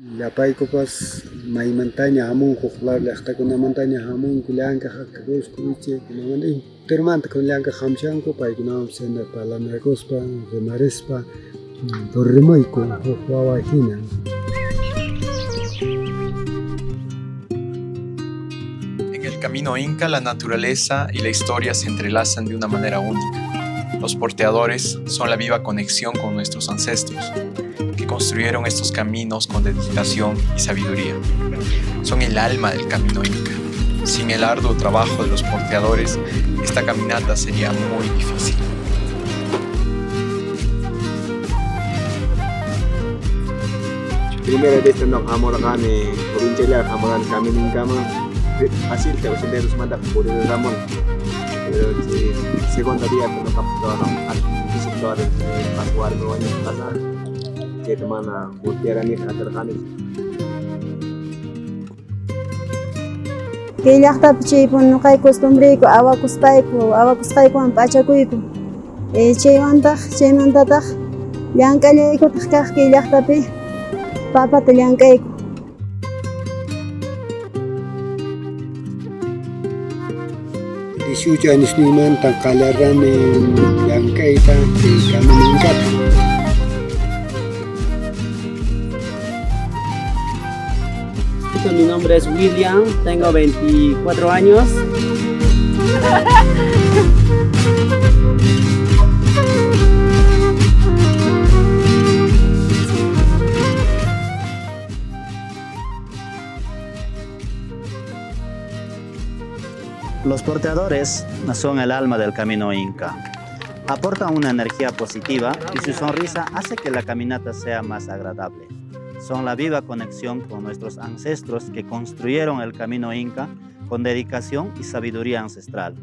Llapaykupas maymantaña hamun huklar llaqtakunamantaña hamun llanka haq'kuspa wichaykunamanta intermanta llanka hamshanku paykunawan senda parlanakuspa rimarispa rimayku huk wawa hina. En el camino inca, la naturaleza y la historia se entrelazan de una manera única. Los porteadores son la viva conexión con nuestros ancestros, que construyeron estos caminos con dedicación y sabiduría. Son el alma del camino inca. Sin el arduo trabajo de los porteadores, esta caminata sería muy difícil. Primera vez tenok amorgan provincia amorgan kami ningkama hasil ke senderos manda por el Ramón. Segunda día tenok kapitoran at sektor paswar no ni pasar ke temana putiara ni aterkanis. Kay llaqtapi chaypun nuqay costumbriyku awakuspaykuwan p'achakuyku. Chaymantataq llank'allaykutaq kaq kay llaqtapi papata llank'ayku. Disiucho años nimanta qalarrani llank'ayta camino incata. Mi nombre es William, tengo 24 años. Los porteadores son el alma del camino inca. Aportan una energía positiva y su sonrisa hace que la caminata sea más agradable. Son la viva conexión con nuestros ancestros que construyeron el camino inca con dedicación y sabiduría ancestral.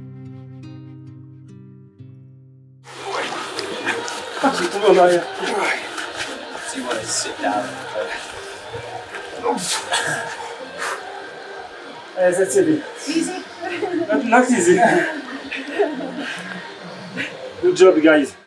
Easy. Not easy. Good job, guys.